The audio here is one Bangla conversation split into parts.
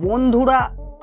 বন্ধুরা,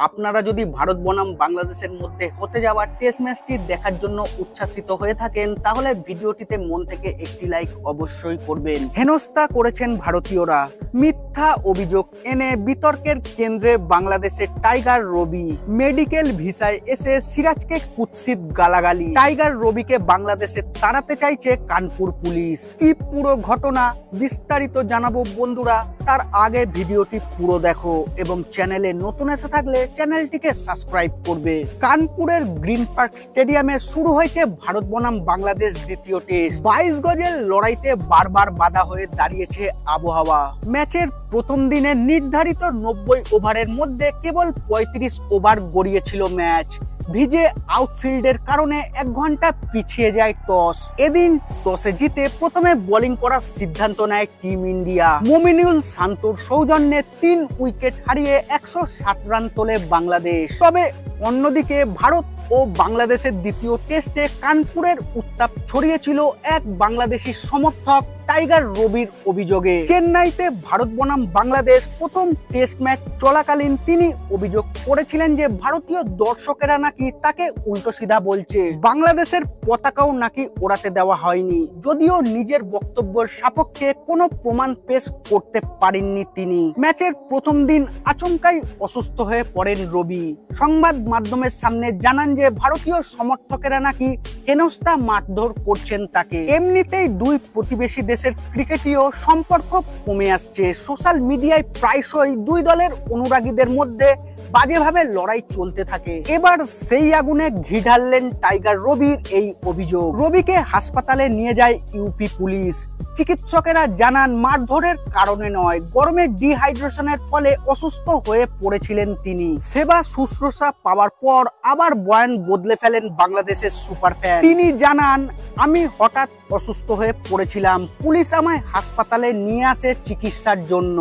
আপনারা যদি ভারত বনাম বাংলাদেশের মধ্যে হতে যাওয়া টেস্ট ম্যাচটি দেখার জন্য উচ্ছ্বাসিত হয়ে থাকেন, তাহলে ভিডিওটিতে মন থেকে একটি লাইক অবশ্যই করবেন। হেনস্থা করেছেন ভারতীয়রা, মিথ্যা অভিযোগ এনে বিতর্কের কেন্দ্রে বাংলাদেশের টাইগার রবি। মেডিকেল ভিসায় এসে সিরাজকে কুৎসিত গালাগালি। টাইগার রবিকে বাংলাদেশে তাড়াতে চাইছে কানপুর পুলিশ। কি পুরো ঘটনা বিস্তারিত জানাবো বন্ধুরা, তার আগে ভিডিওটি পুরো দেখো এবং চ্যানেলে নতুন এসে থাকলে চ্যানেলটিকে সাবস্ক্রাইব করবে। কানপুরের গ্রিন পার্ক স্টেডিয়ামে শুরু হয়েছে ভারত বনাম বাংলাদেশ দ্বিতীয় টেস্ট। 22 গজের লড়াইতে বারবার বাধা হয়ে দাঁড়িয়েছে আবহাওয়া। ম্যাচের প্রথম দিনে নির্ধারিত 90 ওভারের মধ্যে কেবল 35 ওভার গড়িয়েছিল ম্যাচ। ভিজে আউটফিল্ডের কারণে 1 ঘন্টা পিছিয়ে যায় টস। এদিন টসে জিতে প্রথমে বোলিং করার সিদ্ধান্ত নেয় টিম ইন্ডিয়া। মমিনুল শান্তর সৌজন্যে 3 উইকেট হারিয়ে 107 রান তোলে বাংলাদেশ। তবে অন্যদিকে ভারত ও বাংলাদেশের দ্বিতীয় টেস্টে কানপুরের উত্তাপ ছড়িয়েছিল এক বাংলাদেশি সমর্থক টাইগার রবির অভিযোগে। চেন্নাইতে ভারত বনাম বাংলাদেশ প্রথম টেস্ট ম্যাচ চলাকালীন তিনি অভিযোগ করেছিলেন যে ভারতীয় দর্শকেরা নাকি তাকে উল্টো সিধা বলছে। বাংলাদেশের পতাকাও নাকি ওড়াতে দেওয়া হয়নি, যদিও নিজের বক্তব্যের সাপেক্ষে কোনো প্রমাণ পেশ করতে পারেননি তিনি। ম্যাচের প্রথম দিন আচমকাই অসুস্থ হয়ে পড়েন রবি। সংবাদ মাধ্যমের সামনে জানান যে ভারতীয় সমর্থকেরা নাকি হেনস্থা মারধর করছেন তাকে। এমনিতেই দুই প্রতিবেশী দেশের ক্রিকেটীয় সম্পর্ক কমে আসছে। সোশ্যাল মিডিয়ায় প্রায়শই দুই দলের অনুরাগীদের মধ্যে বাজেভাবে লড়াই চলতে থাকে। এবার সেই আগুনে ঘি ঢাললেন টাইগার রবির এই অভিযোগ। রবিকে হাসপাতালে নিয়ে যায় ইউপি পুলিশ। চিকিৎসকেরা জানান মারধরের কারণে নয়, গরমে ডিহাইড্রেশনের ফলে অসুস্থ হয়ে পড়েছিলেন তিনি। সেবা শুশ্রূষা পাওয়ার পর আবার বয়ান বদলে ফেলেন বাংলাদেশের সুপার ফ্যান। তিনি জানান, আমি হঠাৎ অসুস্থ হয়ে পড়েছিলাম, পুলিশ আমায় হাসপাতালে নিয়ে আসে চিকিৎসার জন্য।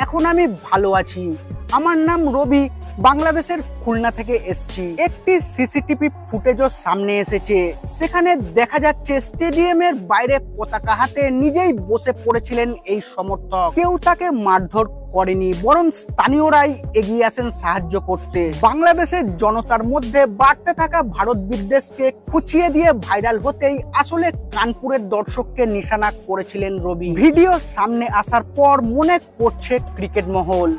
এখন আমি ভালো আছি। আমার নাম রবি, বাংলাদেশের খুলনা থেকে এসেছি। একটি সিসিটিভি ফুটেজও সামনে এসেছে, সেখানে দেখা যাচ্ছে স্টেডিয়ামের বাইরে পতাকা হাতে নিজেই বসে পড়েছিলেন এই সমর্থক। কেউ তাকে মারধর করেনি, বরং স্থানীয়রাই এগিয়ে আসেন সাহায্য করতে। বাংলাদেশের জনতার মধ্যে বাড়তে থাকা ভারত বিদ্বেষকে খুঁচিয়ে দিয়ে ভাইরাল হতেই আসলে কানপুরের দর্শককে নিশানা করেছিলেন রবি। ভিডিও সামনে আসার পর মনে করছে ক্রিকেট মহল,